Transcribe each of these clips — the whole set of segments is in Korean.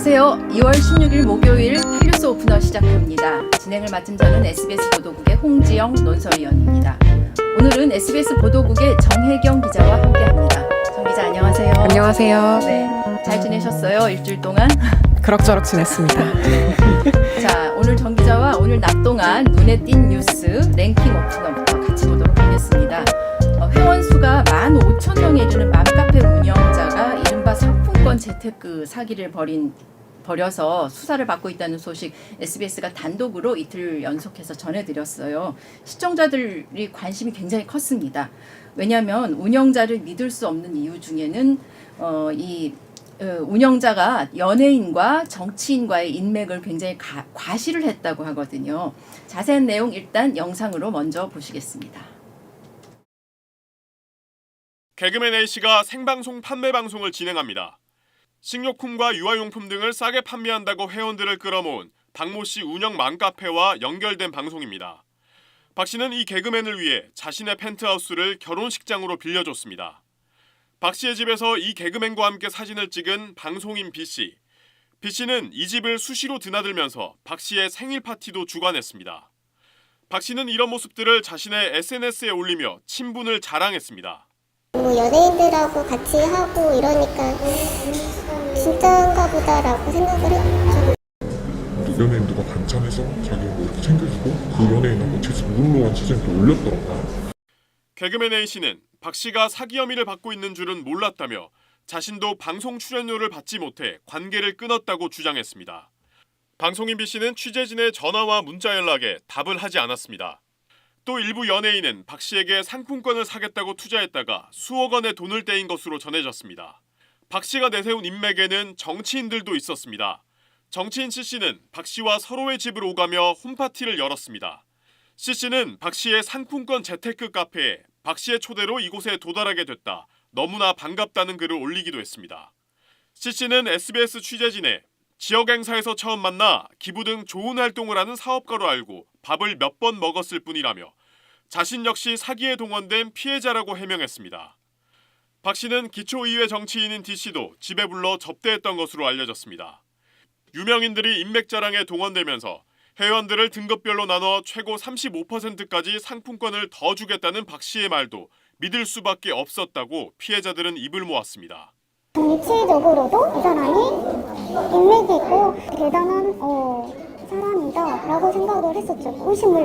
안녕하세요. 2월 16일 목요일 핫뉴스 오프너 시작합니다. 진행을 맡은 저는 SBS 보도국의 홍지영 논설위원입니다. 오늘은 SBS 보도국의 정혜경 기자와 함께합니다. 정 기자 안녕하세요. 안녕하세요. 네, 잘 지내셨어요? 일주일 동안? 그럭저럭 지냈습니다. 자, 오늘 정 기자와 오늘 낮 동안 눈에 띈 뉴스 랭킹 오프너부터 같이 보도록 하겠습니다. 회원 수가 15,000명에 이르는 맘카페 운영자가 이른바 상품권 재테크 사기를 벌여서 수사를 받고 있다는 소식 SBS가 단독으로 이틀 연속해서 전해드렸어요. 시청자들이 관심이 굉장히 컸습니다. 왜냐하면 운영자를 믿을 수 없는 이유 중에는 운영자가 연예인과 정치인과의 인맥을 굉장히 과시를 했다고 하거든요. 자세한 내용 일단 영상으로 먼저 보시겠습니다. 개그맨 A씨가 생방송 판매 방송을 진행합니다. 식료품과 유아용품 등을 싸게 판매한다고 회원들을 끌어모은 박모 씨 운영 맘카페와 연결된 방송입니다. 박 씨는 이 개그맨을 위해 자신의 펜트하우스를 결혼식장으로 빌려줬습니다. 박 씨의 집에서 이 개그맨과 함께 사진을 찍은 방송인 B 씨. B 씨는 이 집을 수시로 드나들면서 박 씨의 생일 파티도 주관했습니다. 박 씨는 이런 모습들을 자신의 SNS에 올리며 친분을 자랑했습니다. 연예인들하고 같이 하고 이러니까 진짜인가 보다라고 생각을 했죠. 연예인 누가 반찬해서 자기 뭐 이렇게 챙겨주고 그 연예인하고 같이 물로한 사진도 올렸더라고요. 개그맨 A씨는 박 씨가 사기 혐의를 받고 있는 줄은 몰랐다며 자신도 방송 출연료를 받지 못해 관계를 끊었다고 주장했습니다. 방송인 B씨는 취재진의 전화와 문자 연락에 답을 하지 않았습니다. 또 일부 연예인은 박 씨에게 상품권을 사겠다고 투자했다가 수억 원의 돈을 떼인 것으로 전해졌습니다. 박 씨가 내세운 인맥에는 정치인들도 있었습니다. 정치인 C씨는 박 씨와 서로의 집을 오가며 홈파티를 열었습니다. C씨는 박 씨의 상품권 재테크 카페에 박 씨의 초대로 이곳에 도달하게 됐다. 너무나 반갑다는 글을 올리기도 했습니다. C씨는 SBS 취재진에 지역 행사에서 처음 만나 기부 등 좋은 활동을 하는 사업가로 알고 밥을 몇 번 먹었을 뿐이라며 자신 역시 사기에 동원된 피해자라고 해명했습니다. 박 씨는 기초의회 정치인인 D씨도 집에 불러 접대했던 것으로 알려졌습니다. 유명인들이 인맥 자랑에 동원되면서 회원들을 등급별로 나눠 최고 35%까지 상품권을 더 주겠다는 박 씨의 말도 믿을 수밖에 없었다고 피해자들은 입을 모았습니다. 정치적으로도 이 사람이 인맥이 있고 대단한 사람이다 라고 생각을 했었죠. 의심을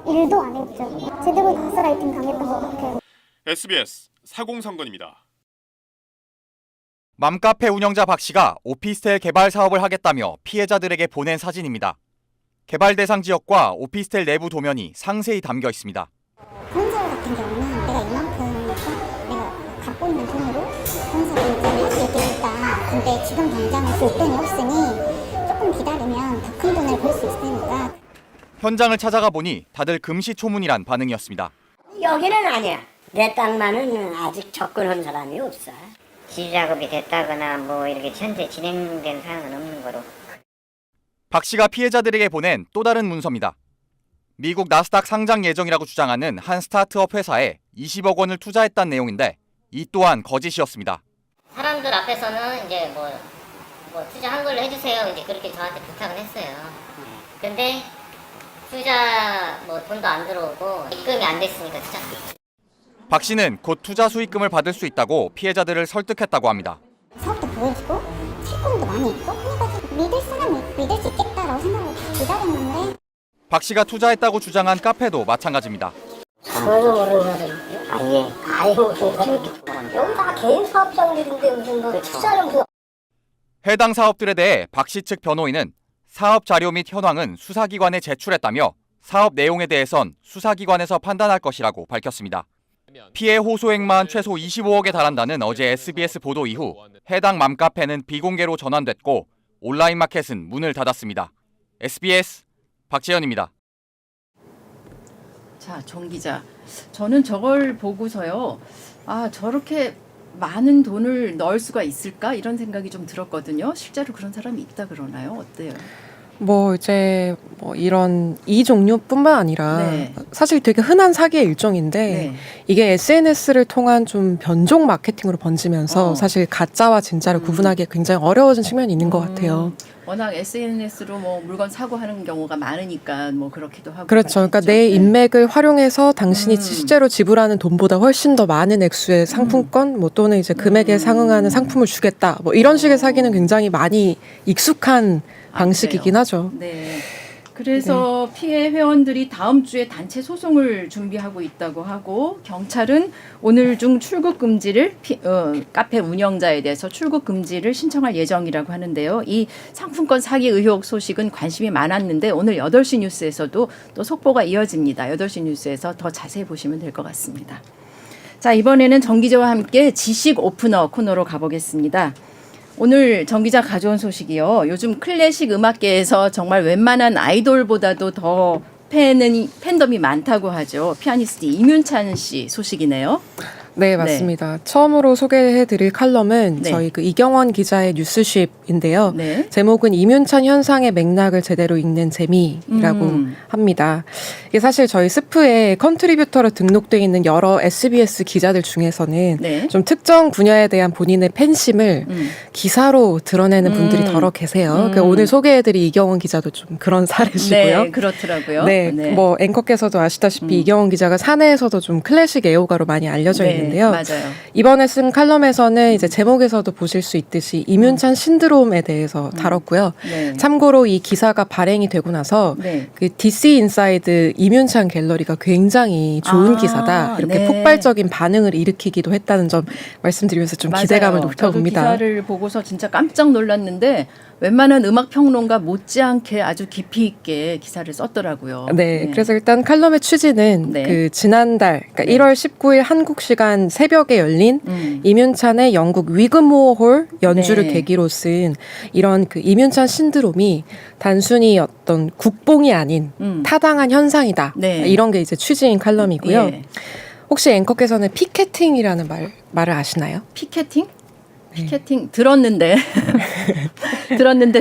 1도 안 했죠. 제대로 가스라이팅 당했던 것 같아요. SBS 사공선건입니다. 맘카페 운영자 박 씨가 오피스텔 개발 사업을 하겠다며 피해자들에게 보낸 사진입니다. 개발 대상 지역과 오피스텔 내부 도면이 상세히 담겨 있습니다. 건설 같은 경우는 내가 이만큼 내가 갖고 있는 돈으로 건설을 이제 할 수 있게 됐다. 근데 지금 당장은 쓸 돈이 없으니 조금 기다리면 더 큰 돈을 벌 수 있으니까. 현장을 찾아가 보니 다들 금시초문이란 반응이었습니다. 여기는 아니야. 내 땅만은 아직 접근한 사람이 없어. 지작업이 됐다거나 뭐 이렇게 현재 진행된 사항은 없는 거로. 박 씨가 피해자들에게 보낸 또 다른 문서입니다. 미국 나스닥 상장 예정이라고 주장하는 한 스타트업 회사에 20억 원을 투자했다는 내용인데 이 또한 거짓이었습니다. 사람들 앞에서는 이제 뭐 투자한 걸로 해주세요. 이제 그렇게 저한테 부탁을 했어요. 근데 투자 돈도 안 들어오고 입금이 안 됐으니까 투자. 박 씨는 곧 투자 수익금을 받을 수 있다고 피해자들을 설득했다고 합니다. 사업도 보여주고 실권도 많이 있고 그래가지고 믿을 사람이 믿을 수 있겠다라고 생각을 기다렸는데 박 씨가 투자했다고 주장한 카페도 마찬가지입니다. 전혀 모르는 사람이 아예 모르는 사람이 여기 다 개인 사업장들인데 무슨 투자를 무슨. 해당 사업들에 대해 박 씨 측 변호인은 사업 자료 및 현황은 수사기관에 제출했다며 사업 내용에 대해선 수사기관에서 판단할 것이라고 밝혔습니다. 피해 호소액만 최소 25억에 달한다는 어제 SBS 보도 이후 해당 맘카페는 비공개로 전환됐고 온라인 마켓은 문을 닫았습니다. SBS 박재현입니다. 자, 정 기자. 저는 저걸 보고서요. 저렇게 많은 돈을 넣을 수가 있을까? 이런 생각이 좀 들었거든요. 실제로 그런 사람이 있다 그러나요? 어때요? 뭐 이제 뭐 이런 이 종류뿐만 아니라 네. 사실 되게 흔한 사기의 일종인데 네. 이게 SNS를 통한 좀 변종 마케팅으로 번지면서 사실 가짜와 진짜를 구분하기 굉장히 어려워진 측면이 있는 것 같아요. 워낙 SNS로 뭐 물건 사고 하는 경우가 많으니까 뭐 그렇기도 하고. 그렇죠. 그러니까 그렇겠죠. 내 네. 인맥을 활용해서 당신이 실제로 지불하는 돈보다 훨씬 더 많은 액수의 상품권, 뭐 또는 이제 금액에 상응하는 상품을 주겠다. 뭐 이런 식의 사기는 굉장히 많이 익숙한 방식이긴 그래요? 하죠. 네. 그래서 피해 회원들이 다음 주에 단체 소송을 준비하고 있다고 하고 경찰은 오늘 중 출국 금지를 카페 운영자에 대해서 출국 금지를 신청할 예정이라고 하는데요. 이 상품권 사기 의혹 소식은 관심이 많았는데 오늘 8시 뉴스에서도 또 속보가 이어집니다. 8시 뉴스에서 더 자세히 보시면 될 것 같습니다. 자, 이번에는 정 기자와 함께 지식 오프너 코너로 가보겠습니다. 오늘 정 기자 가져온 소식이요. 요즘 클래식 음악계에서 정말 웬만한 아이돌보다도 더 팬덤이 많다고 하죠. 피아니스트 이문찬 씨 소식이네요. 네, 맞습니다. 처음으로 소개해드릴 칼럼은 네. 저희 그 이경원 기자의 뉴스쉽인데요. 네. 제목은 이문찬 현상의 맥락을 제대로 읽는 재미라고 합니다. 이게 사실 저희 스프에 컨트리뷰터로 등록되어 있는 여러 SBS 기자들 중에서는 네. 좀 특정 분야에 대한 본인의 팬심을 기사로 드러내는 분들이 더러 계세요. 그러니까 오늘 소개해드릴 이경원 기자도 좀 그런 사례시고요. 네, 그렇더라고요. 네, 뭐 앵커께서도 아시다시피 이경원 기자가 사내에서도 좀 클래식 애호가로 많이 알려져 있는데요. 맞아요. 이번에 쓴 칼럼에서는 이제 제목에서도 보실 수 있듯이 이문찬 신드롬에 대해서 다뤘고요. 네. 참고로 이 기사가 발행이 되고 나서 네. 그 DC 인사이드 이문찬 갤러리가 굉장히 좋은 아, 기사다. 이렇게 네. 폭발적인 반응을 일으키기도 했다는 점 말씀드리면서 좀 맞아요. 기대감을 저도 높여봅니다. 기사를 보고서 진짜 깜짝 놀랐는데 웬만한 음악 평론가 못지않게 아주 깊이 있게 기사를 썼더라고요. 네, 그래서 일단 칼럼의 취지는 네. 그 지난달, 그러니까 네. 1월 19일 한국 시간 새벽에 열린 이문찬의 영국 위그모어 홀 연주를 네. 계기로 쓴 이런 그 이문찬 신드롬이 단순히 어떤 국뽕이 아닌 타당한 현상이다. 네. 이런 게 이제 취지인 칼럼이고요. 예. 혹시 앵커께서는 피케팅이라는 말을 아시나요? 피켓팅? 피켓팅 들었는데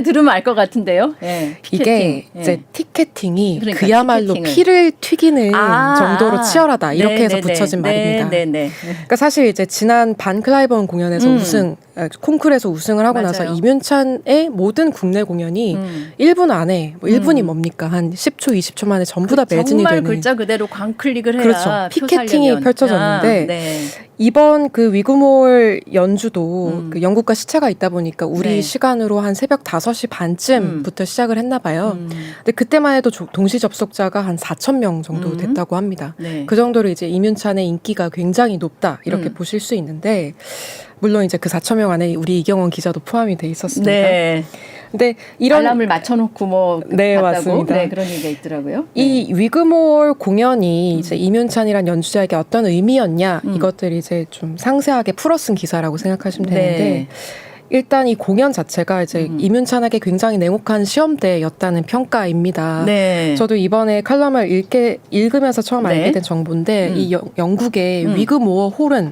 들으면 알 것 같은데요. 예, 이게 피켓팅. 이제 예. 티켓팅이 그러니까 그야말로 티켓팅을. 피를 튀기는 아, 정도로 치열하다 이렇게 네, 해서 네, 붙여진 네, 말입니다. 네, 네. 그러니까 사실 이제 지난 반 클라이번 공연에서 콩쿠르에서 우승을 하고 나서 맞아요. 이문찬의 모든 국내 공연이 1분 안에 뭐 1분이 뭡니까 한 10초, 20초 만에 전부 다 매진이 정말 되는 글자 그대로 광클릭을 해야 그렇죠. 표 피켓팅이 살려면. 펼쳐졌는데 네. 이번 그 위그몰 연주도 그 영국과 시차가 있다 보니까 우리 네. 시간으로 한 새벽 5시 반쯤부터 시작을 했나 봐요. 근데 그때만 해도 동시 접속자가 한 4,000명 정도 됐다고 합니다. 네. 그 정도로 이제 이문찬의 인기가 굉장히 높다 이렇게 보실 수 있는데 물론 이제 그 4,000명 안에 우리 이경원 기자도 포함이 돼 있었습니다. 네. 근데 이런 알람을 맞춰놓고 뭐 네, 봤다고 맞습니다. 네, 그런 얘기가 있더라고요. 이 위그몰 공연이 이제 이문찬이란 연주자에게 어떤 의미였냐 이것들이 이제 좀 상세하게 풀어 쓴 기사라고 생각하시면 되는데 네. 일단 이 공연 자체가 이제 이문찬에게 굉장히 냉혹한 시험대였다는 평가입니다. 네. 저도 이번에 칼럼을 읽으면서 처음 네. 알게 된 정보인데 이 영국의 위그모어 홀은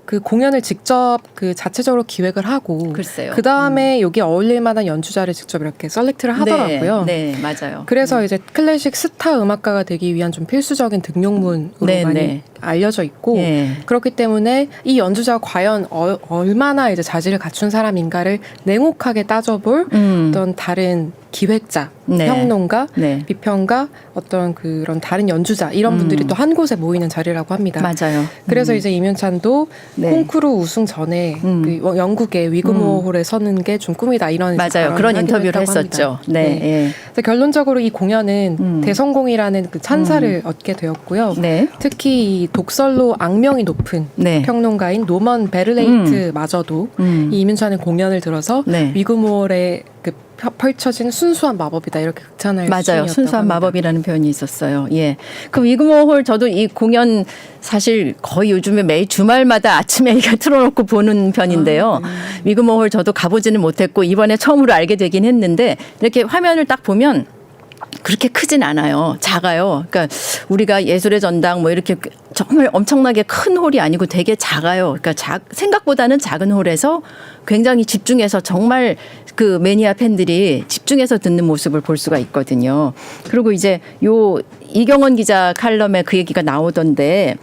그 공연을 직접 그 자체적으로 기획을 하고 글쎄요. 그 다음에 여기 어울릴 만한 연주자를 직접 이렇게 셀렉트를 하더라고요. 네, 맞아요. 그래서 이제 클래식 스타 음악가가 되기 위한 좀 필수적인 등용문으로 네, 많이 네. 알려져 있고 예. 그렇기 때문에 이 연주자가 과연 얼마나 이제 자질을 갖춘 사람인가를 냉혹하게 따져볼 어떤 다른 기획자, 네. 평론가, 네. 비평가, 어떤 그런 다른 연주자 이런 분들이 또 한 곳에 모이는 자리라고 합니다. 맞아요. 그래서 이제 이문찬도 네. 콩쿠르 우승 전에 그 영국의 위그모어 홀에 서는 게 좀 꿈이다 이런 맞아요. 그런 인터뷰를 했었죠. 네. 예. 그래서 결론적으로 이 공연은 대성공이라는 그 찬사를 얻게 되었고요. 네. 특히 이 독설로 악명이 높은 네. 평론가인 노먼 베를레이트마저도 이 이문찬의 공연을 들어서 네. 위그몰의 그 펼쳐진 순수한 마법이다 이렇게 극찬할 맞아요. 수준이었다고 순수한 합니다. 마법이라는 표현이 있었어요. 예. 그 위그모어홀 저도 이 공연 사실 거의 요즘에 매일 주말마다 아침에 틀어놓고 보는 편인데요. 위그모어홀 저도 가보지는 못했고 이번에 처음으로 알게 되긴 했는데 이렇게 화면을 딱 보면 그렇게 크진 않아요. 작아요. 그러니까 우리가 예술의 전당 뭐 이렇게 정말 엄청나게 큰 홀이 아니고 되게 작아요. 그러니까 생각보다는 작은 홀에서 굉장히 집중해서 정말 그 매니아 팬들이 집중해서 듣는 모습을 볼 수가 있거든요. 그리고 이제 요 이경원 기자 칼럼에 그 얘기가 나오던데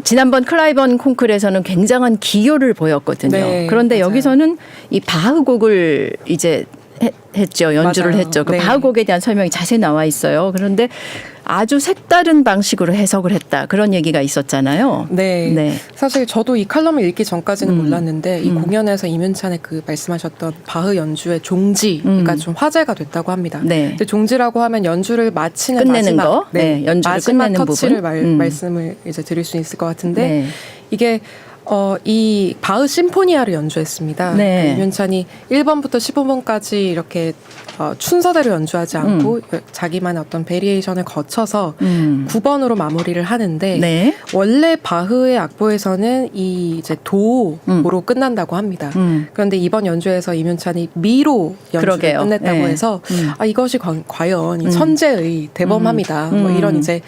지난번 클라이번 콩쿨에서는 굉장한 기교를 보였거든요. 네, 그런데 맞아요. 여기서는 이 바흐곡을 이제 했죠. 연주를 맞아요. 했죠. 그 네. 바흐곡에 대한 설명이 자세히 나와 있어요. 그런데 아주 색다른 방식으로 해석을 했다. 그런 얘기가 있었잖아요. 네. 네. 사실 저도 이 칼럼을 읽기 전까지는 몰랐는데 이 공연에서 이문찬의 그 말씀하셨던 바흐 연주의 종지가 좀 화제가 됐다고 합니다. 네. 근데 종지라고 하면 연주를 마치는 끝내는 마지막, 거? 네, 연주를 마지막 끝내는 터치를 부분. 말씀을 이제 드릴 수 있을 것 같은데 네. 이게 이 바흐 심포니아를 연주했습니다. 네. 그 이문찬이 1번부터 15번까지 이렇게 순서대로 연주하지 않고 자기만의 어떤 베리에이션을 거쳐서 9번으로 마무리를 하는데 네. 원래 바흐의 악보에서는 이 이제 도로 끝난다고 합니다. 그런데 이번 연주에서 이문찬이 미로 연주를 그러게요. 끝냈다고 네. 해서 이것이 과연 이 천재의 대범함이다. 뭐 이런 이제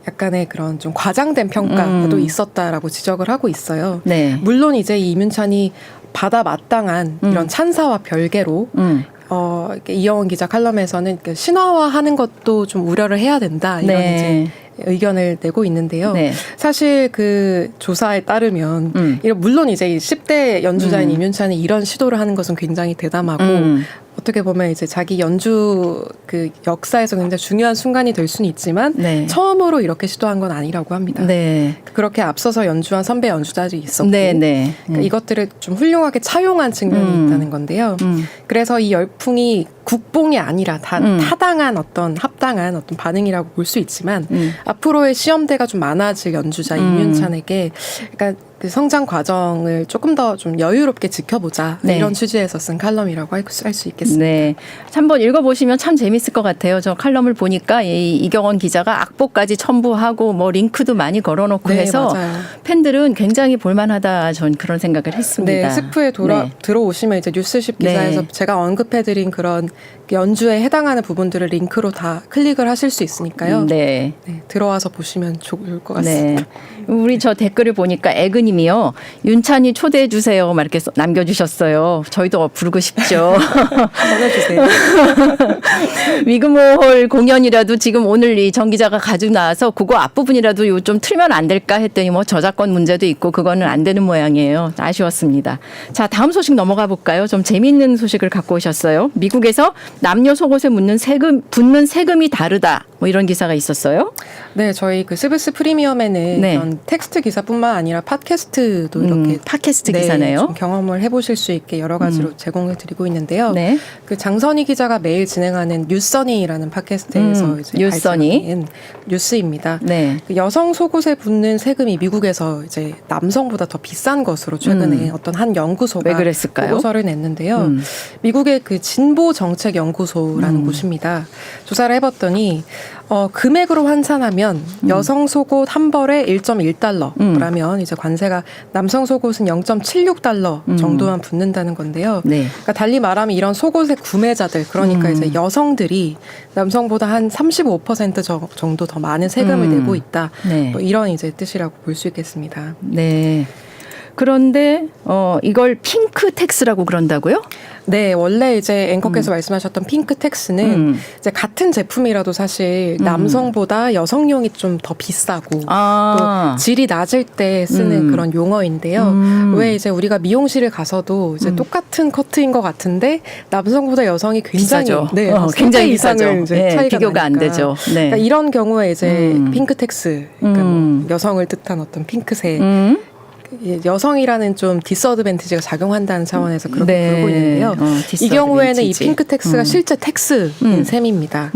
약간의 그런 좀 과장된 평가도 있었다라고 지적을 하고 있어요. 네. 물론 이제 이 이문찬이 받아 마땅한 이런 찬사와 별개로 이렇게 이영원 기자 칼럼에서는 그 신화화하는 것도 좀 우려를 해야 된다 이런 네. 이제 의견을 내고 있는데요. 네. 사실 그 조사에 따르면 물론 이제 이 10대 연주자인 이문찬이 이런 시도를 하는 것은 굉장히 대담하고 어떻게 보면 이제 자기 연주 그 역사에서 굉장히 중요한 순간이 될 수는 있지만 네. 처음으로 이렇게 시도한 건 아니라고 합니다. 네. 그렇게 앞서서 연주한 선배 연주자들이 있었고 네. 네. 그러니까 이것들을 좀 훌륭하게 차용한 측면이 있다는 건데요. 그래서 이 열풍이 국뽕이 아니라 타당한 어떤 합당한 어떤 반응이라고 볼 수 있지만 앞으로의 시험대가 좀 많아질 연주자 이문찬에게 그러니까 그 성장 과정을 조금 더 좀 여유롭게 지켜보자 네. 이런 취지에서 쓴 칼럼이라고 할 수 있겠습니다. 네. 한번 읽어보시면 참 재밌을 것 같아요. 저 칼럼을 보니까 이경원 기자가 악보까지 첨부하고 뭐 링크도 많이 걸어놓고 네, 해서 맞아요. 팬들은 굉장히 볼만하다. 전 그런 생각을 했습니다. 네, 스프에 네. 들어오시면 이제 뉴스십 기사에서 네. 제가 언급해드린 그런 연주에 해당하는 부분들을 링크로 다 클릭을 하실 수 있으니까요. 네. 네, 들어와서 보시면 좋을 것 같습니다. 네. 우리 저 댓글을 보니까 애그님이요. 윤찬이 초대해 주세요. 막 이렇게 남겨주셨어요. 저희도 부르고 싶죠. 전해주세요. 위그모홀 공연이라도 지금 오늘 이 정 기자가 가지고 나와서 그거 앞부분이라도 요 좀 틀면 안 될까 했더니 뭐 저작권 문제도 있고 그거는 안 되는 모양이에요. 아쉬웠습니다. 자, 다음 소식 넘어가 볼까요? 좀 재미있는 소식을 갖고 오셨어요. 미국에서 남녀 속옷에 붙는 세금이 다르다. 뭐 이런 기사가 있었어요. 네, 저희 그 스브스 프리미엄에는 네. 이런 텍스트 기사뿐만 아니라 팟캐스트도 이렇게 팟캐스트 기사네요. 좀 경험을 해보실 수 있게 여러 가지로 제공을 드리고 있는데요. 네. 그 장선희 기자가 매일 진행하는 뉴써니라는 팟캐스트에서 이제 뉴써니. 발표된 뉴스입니다. 네. 그 여성 속옷에 붙는 세금이 미국에서 이제 남성보다 더 비싼 것으로 최근에 어떤 한 연구소가 왜 그랬을까요? 보고서를 냈는데요. 미국의 그 진보 정책 연구소라는 곳입니다. 조사를 해봤더니 금액으로 환산하면 여성 속옷 한 벌에 1.1달러라면 이제 관세가 남성 속옷은 0.76달러 정도만 붙는다는 건데요. 네. 그러니까 달리 말하면 이런 속옷의 구매자들 그러니까 이제 여성들이 남성보다 한 35% 정도 더 많은 세금을 내고 있다. 네. 뭐 이런 이제 뜻이라고 볼 수 있겠습니다. 네. 그런데 이걸 핑크 텍스라고 그런다고요? 네, 원래 이제 앵커께서 말씀하셨던 핑크 텍스는 이제 같은 제품이라도 사실 남성보다 여성용이 좀 더 비싸고 또 질이 낮을 때 쓰는 그런 용어인데요. 왜 이제 우리가 미용실을 가서도 이제 똑같은 커트인 것 같은데 남성보다 여성이 굉장히 비싸죠. 네, 굉장히 이상을 비싸죠. 이제 네, 차이가 비교가 안 나니까. 되죠. 네. 그러니까 이런 경우에 이제 핑크 텍스, 그러니까 뭐 여성을 뜻한 어떤 핑크색. 여성이라는 좀 디스어드밴티지가 작용한다는 차원에서 그렇게 네. 보고 있는데요. 이 경우에는 이 디스어드밴티지. 핑크 텍스가 실제 텍스인 셈입니다.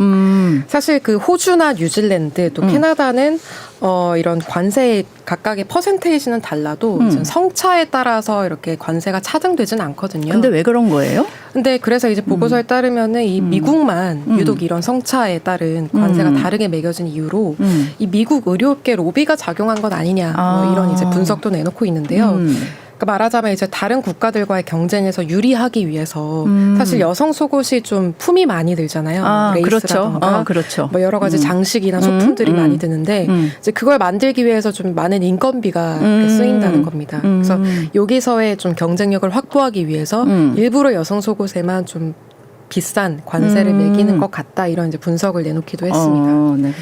사실 그 호주나 뉴질랜드 또 캐나다는 이런 관세 각각의 퍼센테이지는 달라도 이제 성차에 따라서 이렇게 관세가 차등되지는 않거든요. 근데 왜 그런 거예요? 근데 그래서 이제 보고서에 따르면은 이 미국만 유독 이런 성차에 따른 관세가 다르게 매겨진 이유로 이 미국 의료업계 로비가 작용한 것 아니냐 뭐 이런 이제 분석도 내놓고 있는데요. 그러니까 말하자면 이제 다른 국가들과의 경쟁에서 유리하기 위해서 사실 여성 속옷이 좀 품이 많이 들잖아요. 아, 그렇죠. 레이스라던가 그렇죠. 뭐 여러 가지 장식이나 소품들이 많이 드는데 이제 그걸 만들기 위해서 좀 많은 인건비가 이렇게 쓰인다는 겁니다. 그래서 여기서의 좀 경쟁력을 확보하기 위해서 일부러 여성 속옷에만 좀 비싼 관세를 매기는 것 같다 이런 이제 분석을 내놓기도 했습니다. 네.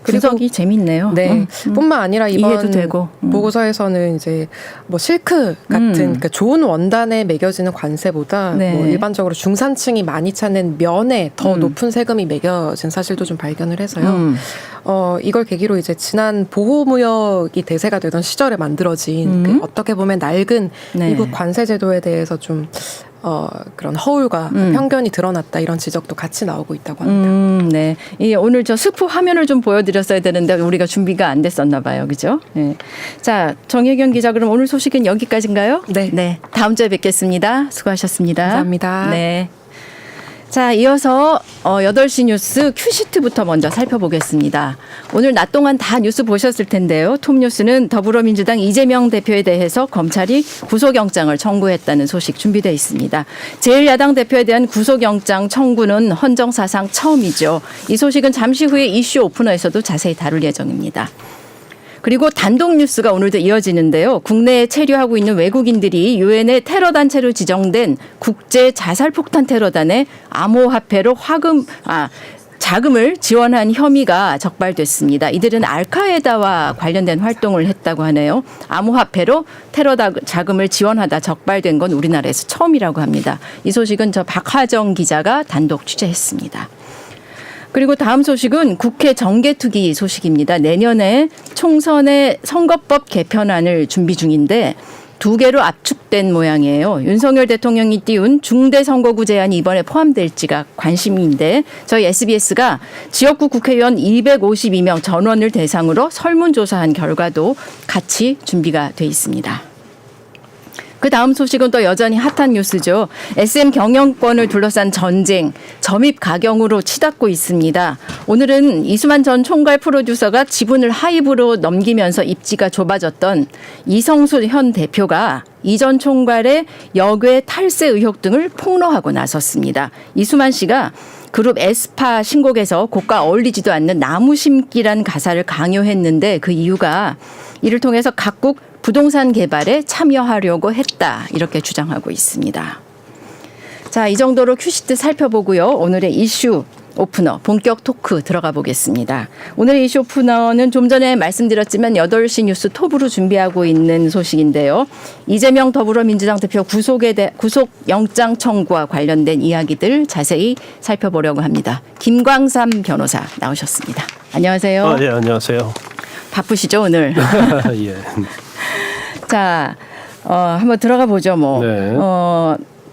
그리고- 분석이 재밌네요. 네, 뿐만 아니라 이해도 이번 되고. 보고서에서는 이제 뭐 실크 같은 그러니까 좋은 원단에 매겨지는 관세보다 네. 뭐 일반적으로 중산층이 많이 찾는 면에 더 높은 세금이 매겨진 사실도 좀 발견을 해서요. 이걸 계기로 이제 지난 보호무역이 대세가 되던 시절에 만들어진 그 어떻게 보면 낡은 네. 미국 관세 제도에 대해서 좀 그런 허울과 편견이 드러났다 이런 지적도 같이 나오고 있다고 합니다. 네. 오늘 저 스프 화면을 좀 보여드렸어야 되는데 우리가 준비가 안 됐었나 봐요. 그죠? 네. 자, 정혜경 기자 그럼 오늘 소식은 여기까지인가요? 네. 다음 주에 뵙겠습니다. 수고하셨습니다. 감사합니다. 네. 자, 이어서 8시 뉴스 큐시트부터 먼저 살펴보겠습니다. 오늘 낮 동안 다 뉴스 보셨을 텐데요. 톱뉴스는 더불어민주당 이재명 대표에 대해서 검찰이 구속영장을 청구했다는 소식 준비되어 있습니다. 제1야당 대표에 대한 구속영장 청구는 헌정사상 처음이죠. 이 소식은 잠시 후에 이슈 오프너에서도 자세히 다룰 예정입니다. 그리고 단독 뉴스가 오늘도 이어지는데요. 국내에 체류하고 있는 외국인들이 유엔의 테러 단체로 지정된 국제 자살폭탄 테러단의 암호화폐로 자금을 지원한 혐의가 적발됐습니다. 이들은 알카에다와 관련된 활동을 했다고 하네요. 암호화폐로 테러 자금을 지원하다 적발된 건 우리나라에서 처음이라고 합니다. 이 소식은 저 박하정 기자가 단독 취재했습니다. 그리고 다음 소식은 국회 정개특위 소식입니다. 내년에 총선의 선거법 개편안을 준비 중인데 2개로 압축된 모양이에요. 윤석열 대통령이 띄운 중대선거구 제안이 이번에 포함될지가 관심인데 저희 SBS가 지역구 국회의원 252명 전원을 대상으로 설문조사한 결과도 같이 준비가 돼 있습니다. 그 다음 소식은 또 여전히 핫한 뉴스죠. SM 경영권을 둘러싼 전쟁, 점입 가경으로 치닫고 있습니다. 오늘은 이수만 전 총괄 프로듀서가 지분을 하입으로 넘기면서 입지가 좁아졌던 이성수 현 대표가 이 전 총괄의 역외 탈세 의혹 등을 폭로하고 나섰습니다. 이수만 씨가 그룹 에스파 신곡에서 곡과 어울리지도 않는 나무 심기란 가사를 강요했는데 그 이유가 이를 통해서 각국 부동산 개발에 참여하려고 했다 이렇게 주장하고 있습니다. 자, 이 정도로 큐시트 살펴보고요. 오늘의 이슈 오프너 본격 토크 들어가 보겠습니다. 오늘의 이슈 오프너는 좀 전에 말씀드렸지만 8시 뉴스 톱으로 준비하고 있는 소식인데요. 이재명 더불어민주당 대표 구속영장 청구와 관련된 이야기들 자세히 살펴보려고 합니다. 김광삼 변호사 나오셨습니다. 안녕하세요. 네, 안녕하세요. 바쁘시죠 오늘? 예. 자, 한번 들어가 보죠. 네.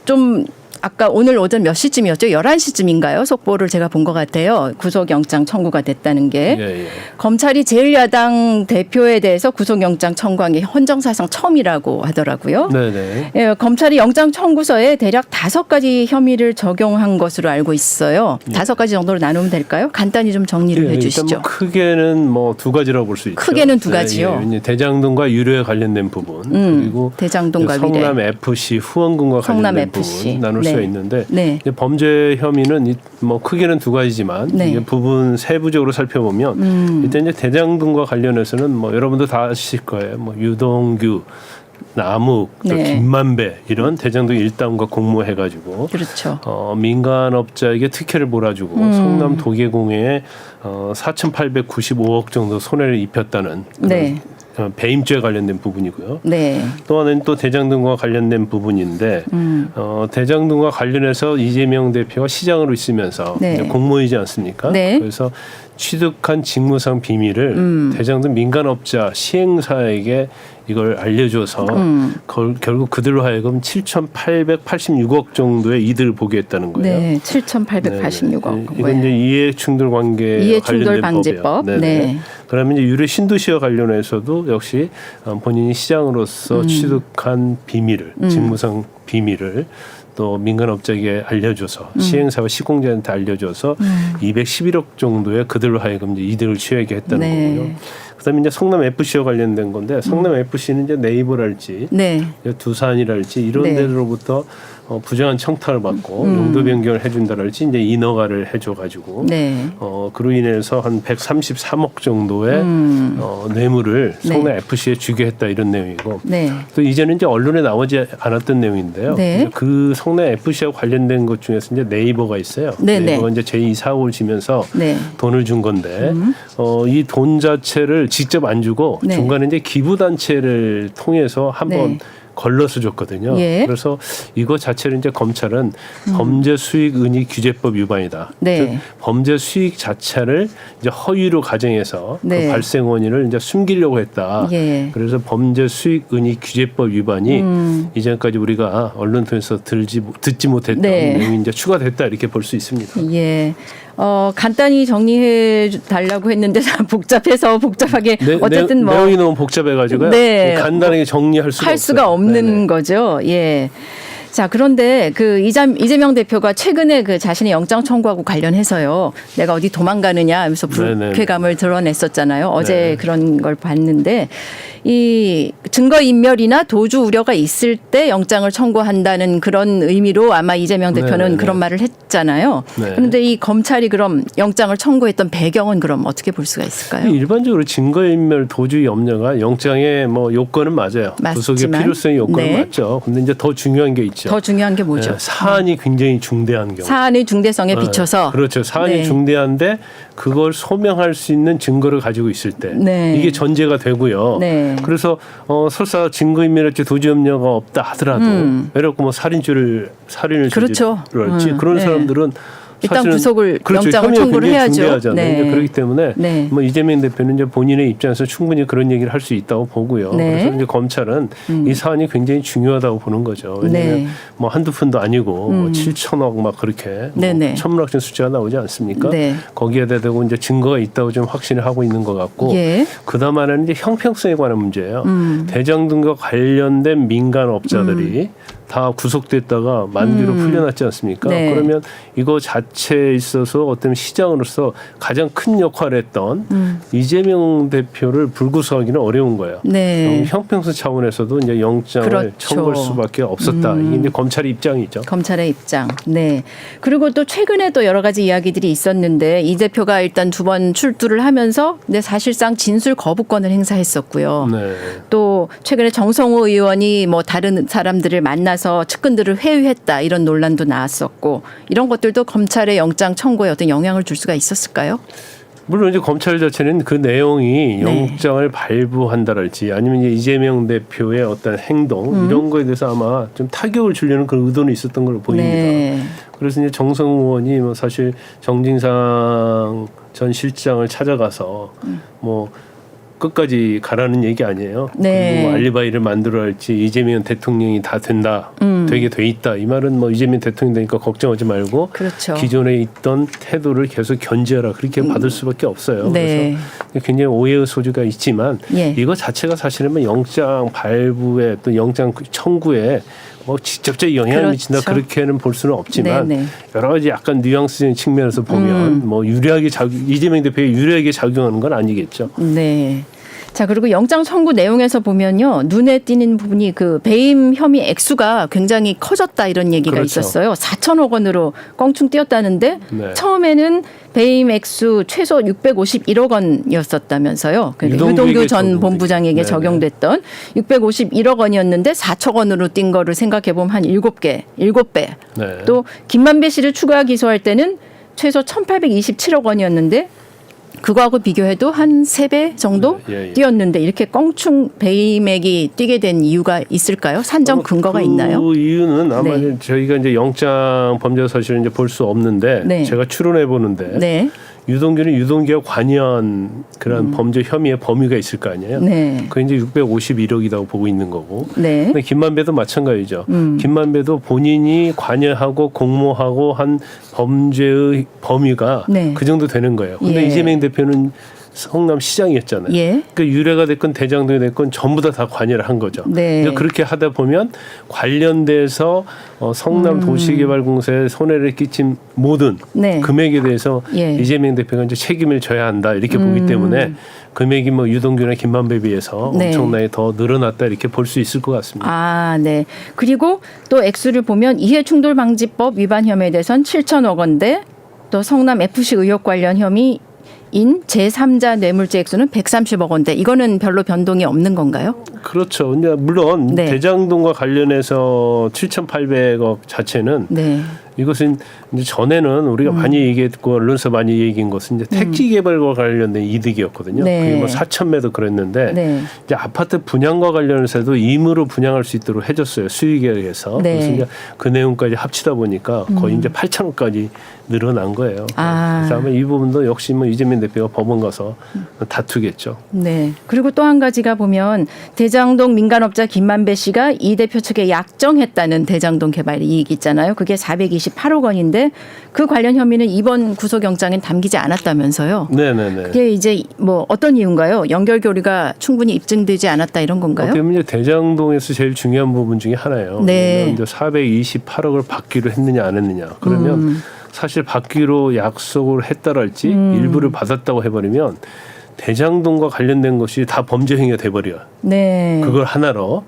좀 아까 오늘 오전 몇 시쯤이었죠? 11시쯤인가요? 속보를 제가 본 것 같아요. 구속영장 청구가 됐다는 게. 예. 검찰이 제1야당 대표에 대해서 구속영장 청구한 게 헌정사상 처음이라고 하더라고요. 네네. 예, 검찰이 영장 청구서에 대략 5가지 혐의를 적용한 것으로 알고 있어요. 5가지 정도로 나누면 될까요? 간단히 좀 정리를 해 주시죠. 일단 뭐 크게는 뭐 2가지라고 볼 수 있죠. 크게는 2가지요. 예, 대장동과 유료에 관련된 부분 그리고 대장동과 위례. 성남 FC 후원금과 성남 관련된 FC. 부분 나눌 네. 수가 있는데 네. 이제 범죄 혐의는 뭐 크게는 2가지지만 네. 이게 부분 세부적으로 살펴보면 일단 이제 대장동과 관련해서는 뭐 여러분도 다 아실 거예요. 뭐 유동규 남욱, 또 네. 김만배 이런 대장동 일당과 공모해가지고 그렇죠. 민간업자에게 특혜를 몰아주고 성남 도계공회에 4,895억 정도 손해를 입혔다는 네. 배임죄에 관련된 부분이고요. 네. 또 하나는 또 대장동과 관련된 부분인데 대장동과 관련해서 이재명 대표가 시장으로 있으면서 네. 이제 공모이지 않습니까? 네. 그래서 취득한 직무상 비밀을 대장동 민간업자 시행사에게 이걸 알려줘서 결국 그들로 하여금 7,886억 정도의 이득을 보게 했다는 거예요. 네, 7,886억. 이건 이제 이해충돌 관계 이해충돌 관련된 방지법. 법이에요. 네. 그러면 이제 유료 신도시와 관련해서도 역시 본인이 시장으로서 취득한 비밀을 직무상 비밀을 또 민간업자에게 알려줘서 시행사와 시공자한테 알려줘서 211억 정도의 그들로 하여금 이제 이득을 취하게 했다는 네. 거고요. 그다음에 이제 성남 FC와 관련된 건데 성남 FC는 이제 네이버랄지 네. 두산이랄지 이런 네. 데로부터 부정한 청탁을 받고 용도 변경을 해준다랄지 이제 인허가를 해줘가지고 네. 그로 인해서 한 133억 정도의 뇌물을 네. 성남 FC에 주게 했다 이런 내용이고 네. 또 이제는 이제 언론에 나오지 않았던 내용인데요. 네. 이제 그 성남 FC와 관련된 것 중에서 이제 네이버가 있어요. 네, 네이버가 네. 이제 제2사옥을 지면서 네. 돈을 준 건데 이 돈 자체를 직접 안 주고 네. 중간에 이제 기부 단체를 통해서 한번 네. 걸러서 줬거든요. 예. 그래서 이거 자체를 이제 검찰은 범죄 수익 은닉 규제법 위반이다. 네. 즉 범죄 수익 자체를 이제 허위로 가정해서 네. 그 발생 원인을 이제 숨기려고 했다. 예. 그래서 범죄 수익 은닉 규제법 위반이 이전까지 우리가 언론 통해서 듣지 못했던 네. 내용이 이제 추가됐다 이렇게 볼 수 있습니다. 예. 간단히 정리해 달라고 했는데 복잡해서 복잡하게 어쨌든 뭐 내용이 너무 복잡해가지고요. 네. 간단하게 정리할 수가 없는 네네. 거죠. 예. 자, 그런데 그 이재명 대표가 최근에 그 자신의 영장 청구하고 관련해서요. 내가 어디 도망가느냐 하면서 불쾌감을 드러냈었잖아요. 어제 네네. 그런 걸 봤는데 이 증거인멸이나 도주 우려가 있을 때 영장을 청구한다는 그런 의미로 아마 이재명 대표는 네네네. 그런 말을 했잖아요. 네. 그런데 이 검찰이 그럼 영장을 청구했던 배경은 그럼 어떻게 볼 수가 있을까요? 일반적으로 증거인멸 도주 염려가 영장의 뭐 요건은 맞아요. 구속의 맞지만. 필요성의 요건은 네. 맞죠. 근데 이제 더 중요한 게 있죠. 더 중요한 게 뭐죠? 네, 사안이 굉장히 중대한 경우. 사안의 중대성에 비춰서 그렇죠. 사안이 네. 중대한데 그걸 소명할 수 있는 증거를 가지고 있을 때 네. 이게 전제가 되고요. 네. 그래서 설사 증거인멸할지 도주 염려가 없다 하더라도 예를 들어 뭐 살인을 그렇죠. 저질렀지 그런 네. 사람들은 일단 사실은 구속을 그렇죠. 영장을 혐의가 청구를 굉장히 해야죠. 중대하잖아요. 네. 이제 그렇기 때문에 네. 뭐 이재명 대표는 이제 본인의 입장에서 충분히 그런 얘기를 할 수 있다고 보고요. 네. 그래서 이제 검찰은 이 사안이 굉장히 중요하다고 보는 거죠. 왜냐하면 네. 뭐 한두 푼도 아니고 뭐 7천억 막 그렇게 뭐 네네. 천문학적 숫자가 나오지 않습니까? 네. 거기에 대고 이제 증거가 있다고 좀 확신을 하고 있는 것 같고 예. 그다음에는 이제 형평성에 관한 문제예요. 대장 등과 관련된 민간업자들이 다 구속됐다가 만기로 풀려났지 않습니까? 네. 그러면 이거 자체에 있어서 어떤 시장으로서 가장 큰 역할을 했던 이재명 대표를 불구속하기는 어려운 거예요. 네. 형평성 차원에서도 이제 영장을 그렇죠. 청구할 수밖에 없었다. 이게 이제 검찰의 입장이죠. 검찰의 입장. 네. 그리고 또 최근에 또 여러 가지 이야기들이 있었는데 이 대표가 일단 2번 출두를 하면서 근데 사실상 진술 거부권을 행사했었고요. 네. 또 최근에 정성호 의원이 뭐 다른 사람들을 만나서 측근들을 회유했다 이런 논란도 나왔었고 이런 것들도 검찰의 영장 청구에 어떤 영향을 줄 수가 있었을까요? 물론 이제 검찰 자체는 그 내용이 네. 영장을 발부한다랄지 아니면 이제 이재명 대표의 어떤 행동 이런 거에 대해서 아마 좀 타격을 주려는 그런 의도는 있었던 걸로 보입니다. 네. 그래서 이제 정성호 의원이 뭐 사실 정진상 전 실장을 찾아가서 뭐 끝까지 가라는 얘기 아니에요. 네. 그리고 뭐 알리바이를 만들어 할지 이재명 대통령이 다 된다, 되게 돼 있다. 이 말은 뭐 이재명 대통령 되니까 걱정하지 말고 그렇죠. 기존에 있던 태도를 계속 견제하라 그렇게 받을 수밖에 없어요. 네. 그래서 굉장히 오해의 소지가 있지만 예. 이거 자체가 사실은 뭐 영장 발부에 또 영장 청구에 뭐 직접적 영향을 미친다 그렇죠. 그렇게는 볼 수는 없지만 네네. 여러 가지 약간 뉘앙스적인 측면에서 보면 뭐 유리하게 이재명 대표에 유리하게 작용하는 건 아니겠죠. 네. 자, 그리고 영장 청구 내용에서 보면요. 눈에 띄는 부분이 그 배임 혐의 액수가 굉장히 커졌다 이런 얘기가 그렇죠. 있었어요. 4천억 원으로 껑충 뛰었다는데 네. 처음에는 배임 액수 최소 651억 원이었었다면서요. 유동규 전 적용되죠. 본부장에게 네네. 적용됐던 651억 원이었는데 4천 원으로 뛴 거를 생각해 보면 한 7배. 네. 또 김만배 씨를 추가 기소할 때는 최소 1,827억 원이었는데 그거하고 비교해도 한 3배 정도 예, 예. 뛰었는데 이렇게 껑충 배임액이 뛰게 된 이유가 있을까요? 산정 근거가 있나요? 그 이유는 아마 네. 저희가 이제 영장 범죄 사실을 이제 볼 수 없는데 네. 제가 추론해 보는데 네. 유동규는 유동규가 관여한 그런 범죄 혐의의 범위가 있을 거 아니에요. 네. 그게 이제 651억이라고 보고 있는 거고. 네. 근데 김만배도 마찬가지죠. 김만배도 본인이 관여하고 공모하고 한 범죄의 범위가 네. 그 정도 되는 거예요. 근데 예. 이재명 대표는 성남시장이었잖아요. 예. 그 유래가 됐건 대장동이 됐건 전부 다 관여를 한 거죠. 네. 그렇게 하다 보면 관련돼서 성남 도시개발공사에 손해를 끼친 모든 네. 금액에 대해서 예. 이재명 대표가 이제 책임을 져야 한다 이렇게 보기 때문에 금액이 뭐 유동규나 김만배에 비해서 네. 엄청나게 더 늘어났다 이렇게 볼 수 있을 것 같습니다. 아, 네. 그리고 또 액수를 보면 이해충돌방지법 위반 혐의에 대해서는 7천억 원대, 또 성남 FC 의혹 관련 혐의인 제3자 뇌물죄 액수는 130억 원대. 이거는 별로 변동이 없는 건가요? 그렇죠. 근데 물론 네. 대장동과 관련해서 7,800억 자체는 네. 이것은 이제 전에는 우리가 많이 얘기했고 언론에서 많이 얘기한 것은 이제 택지 개발과 관련된 이득이었거든요. 네. 그게 뭐 4,000매도 그랬는데 네. 이제 아파트 분양과 관련해서도 임의로 분양할 수 있도록 해줬어요. 수익에 의해서. 네. 그래서 이제 그 내용까지 합치다 보니까 거의 이제 8,000억까지 늘어난 거예요. 아. 그래서 아마 이 부분도 역시 뭐 이재명 대표가 법원 가서 다투겠죠. 네. 그리고 또 한 가지가 보면 대장동 민간업자 김만배 씨가 이 대표 측에 약정했다는 대장동 개발 이익 있잖아요. 그게 428억 원인데 그 관련 혐의는 이번 구속영장엔 담기지 않았다면서요. 네네네. 그게 이제 뭐 어떤 이유인가요? 연결고리가 충분히 입증되지 않았다 이런 건가요? 어떻게 보면 이제 대장동에서 제일 중요한 부분 중에 하나예요. 네. 이제 428억을 받기로 했느냐 안 했느냐. 그러면 사실 받기로 약속을 했다랄지 일부를 받았다고 해버리면 대장동과 관련된 것이 다 범죄 행위가 돼버려요. 네. 그걸 하나로.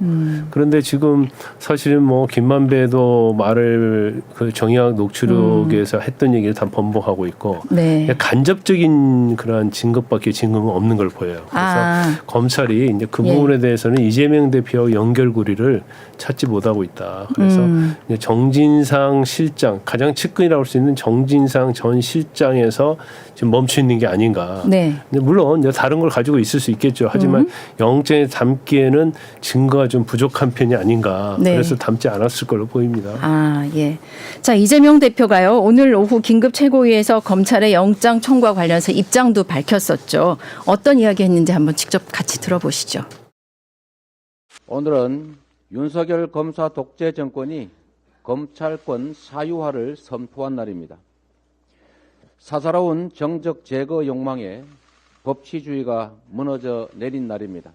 그런데 지금 사실은 뭐 김만배도 말을 그 정의학 녹취록에서 했던 얘기를 다 번복하고 있고 네. 간접적인 그러한 증거밖에 증거는 없는 걸 보여요. 그래서 아. 검찰이 이제 그 예. 부분에 대해서는 이재명 대표와 연결고리를 찾지 못하고 있다. 그래서 이제 정진상 실장 가장 측근이라고 할 수 있는 정진상 전 실장에서 지금 멈춰 있는 게 아닌가. 네. 근데 물론 이제 다른 걸 가지고 있을 수 있겠죠. 하지만 영장에 담기에는 증거가 좀 부족한 편이 아닌가. 네. 그래서 담지 않았을 걸로 보입니다. 아, 예. 자, 이재명 대표가요. 오늘 오후 긴급 최고위에서 검찰의 영장 청구와 관련해서 입장도 밝혔었죠. 어떤 이야기 했는지 한번 직접 같이 들어보시죠. 오늘은 윤석열 검사 독재 정권이 검찰권 사유화를 선포한 날입니다. 사사로운 정적 제거 욕망에 법치주의가 무너져 내린 날입니다.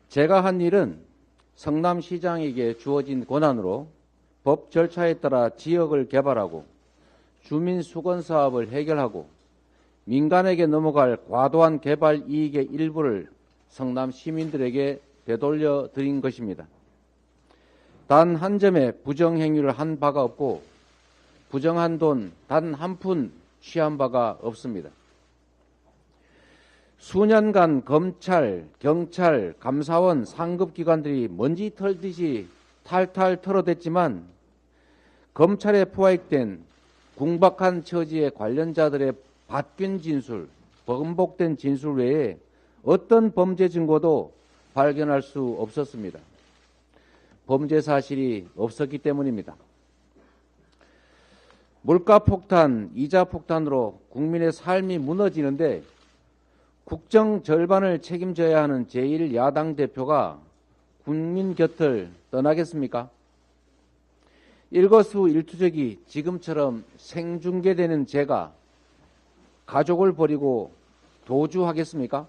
제가 한 일은 성남시장에게 주어진 권한으로 법 절차에 따라 지역을 개발하고 주민 수건 사업을 해결하고 민간에게 넘어갈 과도한 개발 이익의 일부를 성남 시민들에게 되돌려 드린 것입니다. 단 한 점의 부정행위를 한 바가 없고 부정한 돈 단 한 푼 취한 바가 없습니다. 수년간 검찰, 경찰, 감사원, 상급기관들이 먼지 털듯이 탈탈 털어댔지만 검찰에 포획된 궁박한 처지의 관련자들의 바뀐 진술, 번복된 진술 외에 어떤 범죄 증거도 발견할 수 없었습니다. 범죄 사실이 없었기 때문입니다. 물가 폭탄, 이자 폭탄으로 국민의 삶이 무너지는데 국정 절반을 책임져야 하는 제1야당 대표가 국민 곁을 떠나겠습니까? 일거수일투족이 지금처럼 생중계되는 제가 가족을 버리고 도주하겠습니까?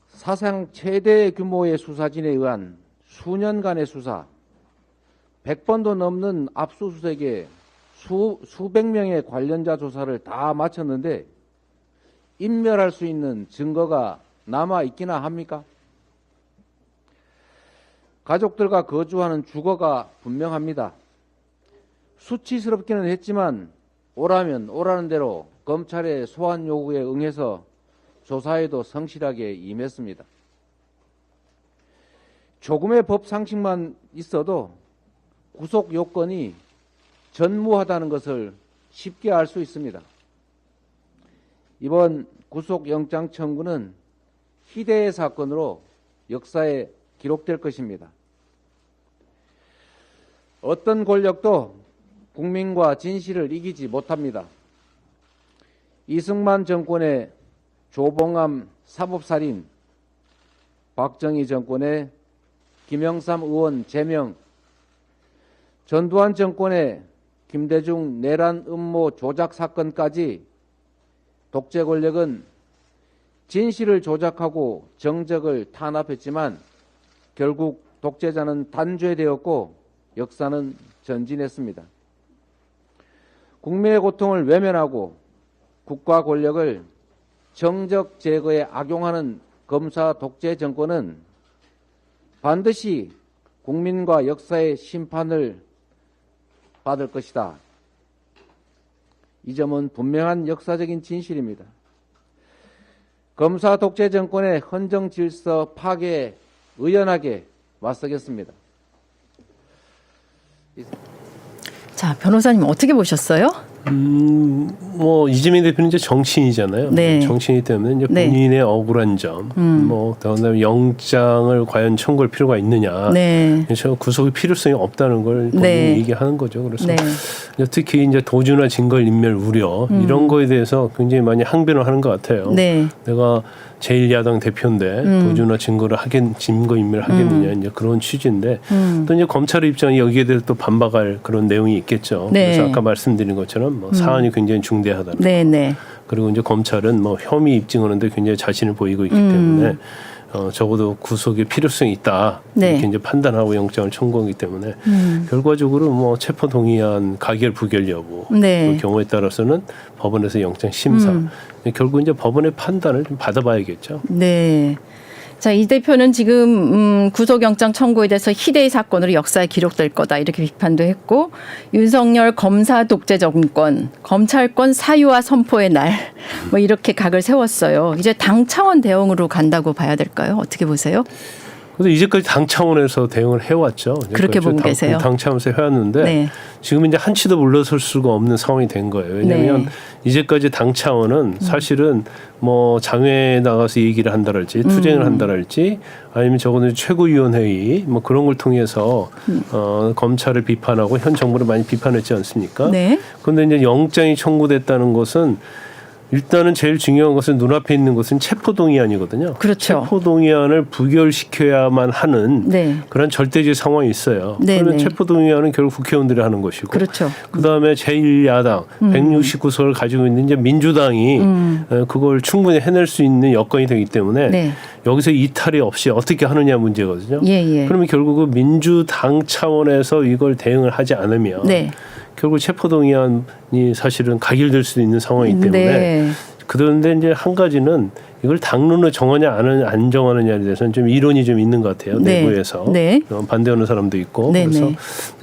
사상 최대 규모의 수사진에 의한 수년간의 수사, 100번도 넘는 압수수색에 수백 명의 관련자 조사를 다 마쳤는데 인멸할 수 있는 증거가 남아 있기나 합니까? 가족들과 거주하는 주거가 분명합니다. 수치스럽기는 했지만 오라면 오라는 대로 검찰의 소환 요구에 응해서 조사에도 성실하게 임했습니다. 조금의 법 상식만 있어도 구속 요건이 전무하다는 것을 쉽게 알 수 있습니다. 이번 구속영장 청구는 희대의 사건으로 역사에 기록될 것입니다. 어떤 권력도 국민과 진실을 이기지 못합니다. 이승만 정권의 조봉암 사법살인, 박정희 정권의 김영삼 의원 제명, 전두환 정권의 김대중 내란 음모 조작 사건까지 독재 권력은 진실을 조작하고 정적을 탄압했지만 결국 독재자는 단죄되었고 역사는 전진했습니다. 국민의 고통을 외면하고 국가 권력을 정적 제거에 악용하는 검사 독재 정권은 반드시 국민과 역사의 심판을 받을 것이다. 이 점은 분명한 역사적인 진실입니다. 검사 독재 정권의 헌정 질서 파괴에 의연하게 맞서겠습니다. 자, 변호사님 어떻게 보셨어요? 뭐 이재명 대표는 이제 정치인이잖아요. 네. 정치인이기 때문에 이제 네. 본인의 억울한 점, 뭐 그다음에 영장을 과연 청구할 필요가 있느냐, 네. 그래서 구속의 필요성이 없다는 걸 본인이 네. 얘기하는 거죠. 그래서 네. 특히 이제 도주나 증거인멸 우려 이런 거에 대해서 굉장히 많이 항변을 하는 것 같아요. 네. 내가 제1야당 대표인데 도주나 증거를 증거인멸 하겠느냐 이제 그런 취지인데 또 이제 검찰의 입장이 여기에 대해서 또 반박할 그런 내용이 있겠죠. 네. 그래서 아까 말씀드린 것처럼 뭐 사안이 굉장히 중대하다는 거. 네, 네. 그리고 이제 검찰은 뭐 혐의 입증하는데 굉장히 자신을 보이고 있기 때문에 적어도 구속의 필요성이 있다 네. 이렇게 이제 판단하고 영장을 청구하기 때문에 결과적으로 뭐 체포 동의안 가결 부결 여부 네. 그 경우에 따라서는 법원에서 영장 심사 결국 이제 법원의 판단을 좀 받아봐야겠죠. 네. 자, 이 대표는 지금 구속영장 청구에 대해서 희대의 사건으로 역사에 기록될 거다 이렇게 비판도 했고, 윤석열 검사 독재 정권, 검찰권 사유화 선포의 날, 뭐 이렇게 각을 세웠어요. 이제 당 차원 대응으로 간다고 봐야 될까요? 어떻게 보세요? 근데 이제까지 당 차원에서 대응을 해왔죠. 그렇게 보고 계세요? 당 차원에서 해왔는데 네. 지금 이제 한치도 물러설 수가 없는 상황이 된 거예요. 왜냐하면 네. 이제까지 당 차원은 사실은 뭐 장외에 나가서 얘기를 한다랄지 투쟁을 한다랄지 아니면 적어도 최고위원회의 뭐 그런 걸 통해서 검찰을 비판하고 현 정부를 많이 비판했지 않습니까? 네. 그런데 이제 영장이 청구됐다는 것은 일단은 제일 중요한 것은 눈앞에 있는 것은 체포동의안이거든요. 그렇죠. 체포동의안을 부결시켜야만 하는 네. 그런 절대적 상황이 있어요. 네, 그러면 네. 체포동의안은 결국 국회의원들이 하는 것이고 그렇죠. 그다음에 제1야당 169석을 가지고 있는 이제 민주당이 그걸 충분히 해낼 수 있는 여건이 되기 때문에 네. 여기서 이탈이 없이 어떻게 하느냐 문제거든요. 예, 예. 그러면 결국은 민주당 차원에서 이걸 대응을 하지 않으면 네. 결국 체포동의안이 사실은 가결될 수도 있는 상황이기 때문에 네. 그런데 이제 한 가지는 이걸 당론으로 정하냐 안 정하느냐에 대해서는 좀 이론이 좀 있는 것 같아요. 네. 내부에서 네. 반대하는 사람도 있고 네, 그래서 네.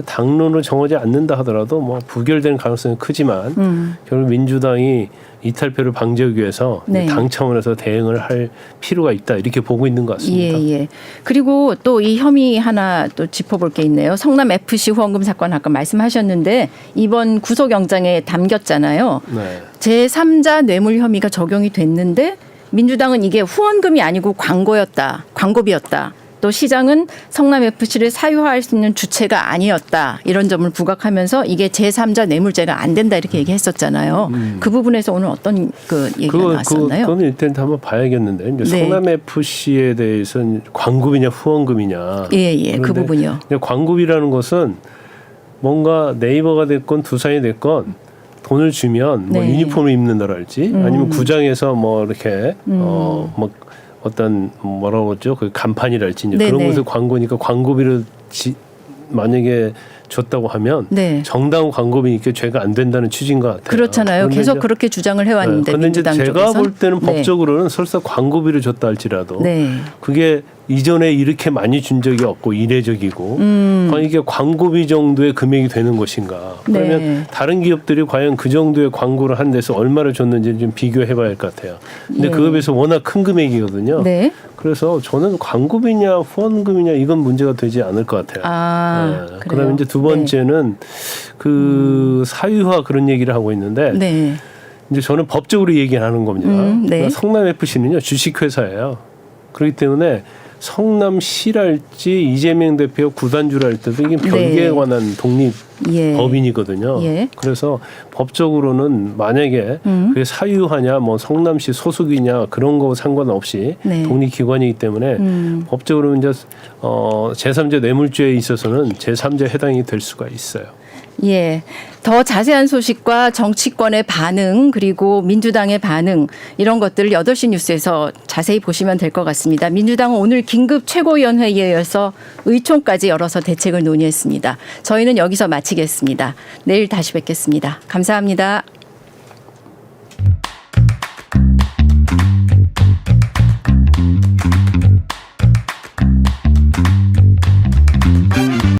당론으로 정하지 않는다 하더라도 뭐 부결되는 가능성이 크지만 결국 민주당이 이탈표를 방지하기 위해서 네. 당 차원에서 대응을 할 필요가 있다 이렇게 보고 있는 것 같습니다. 예, 예. 그리고 또 이 혐의 하나 또 짚어볼 게 있네요. 성남 FC 후원금 사건 아까 말씀하셨는데 이번 구속영장에 담겼잖아요. 네. 제3자 뇌물 혐의가 적용이 됐는데 민주당은 이게 후원금이 아니고 광고였다. 광고비였다. 또 시장은 성남 FC를 사유화할 수 있는 주체가 아니었다. 이런 점을 부각하면서 이게 제3자 뇌물죄가 안 된다 이렇게 얘기했었잖아요. 그 부분에서 오늘 어떤 그 얘기가 나왔었나요? 그건 일단 한번 봐야겠는데 이제 네. 성남 FC에 대해서는 광고비냐 후원금이냐. 예, 예. 그 그런데 부분이요. 광고비라는 것은 뭔가 네이버가 됐건 두산이 됐건 돈을 주면 뭐 네. 유니폼을 입는다랄지 아니면 구장에서 뭐 이렇게 뭐 어떤 뭐라고 그러죠? 그 간판이랄지 이제 네, 그런 네. 것을 광고니까 광고비를 만약에 줬다고 하면 네. 정당 광고비니까 죄가 안 된다는 취지인 것 같아요. 그렇잖아요. 그런데 계속 이제 그렇게 주장을 해왔는데 그런데 이제 민주당 제가 쪽에서. 볼 때는 네. 법적으로는 설사 광고비를 줬다 할지라도 네. 그게 이전에 이렇게 많이 준 적이 없고 이례적이고 과연 이게 광고비 정도의 금액이 되는 것인가. 그러면 네. 다른 기업들이 과연 그 정도의 광고를 한 데서 얼마를 줬는지 좀 비교해 봐야 할 것 같아요. 근데 예. 그거에 비해서 워낙 큰 금액이거든요. 네. 그래서 저는 광고비냐 후원금이냐 이건 문제가 되지 않을 것 같아요. 아, 네. 그래요? 그다음에 이제 두 번째는 그 사유화 그런 얘기를 하고 있는데 네. 이제 저는 법적으로 얘기하는 겁니다. 네. 그러니까 성남 FC는요 주식회사예요. 그렇기 때문에 성남시랄지 이재명 대표 구단주랄 때도 이게 별개에 네. 관한 독립 예. 법인이거든요. 예. 그래서 법적으로는 만약에 그게 사유하냐 뭐 성남시 소속이냐 그런 거 상관없이 네. 독립기관이기 때문에 법적으로는 이제 제3자 뇌물죄에 있어서는 제3자 해당이 될 수가 있어요. 예. 더 자세한 소식과 정치권의 반응 그리고 민주당의 반응 이런 것들을 8시 뉴스에서 자세히 보시면 될 것 같습니다. 민주당은 오늘 긴급 최고위원회의에 이어서 의총까지 열어서 대책을 논의했습니다. 저희는 여기서 마치겠습니다. 내일 다시 뵙겠습니다. 감사합니다.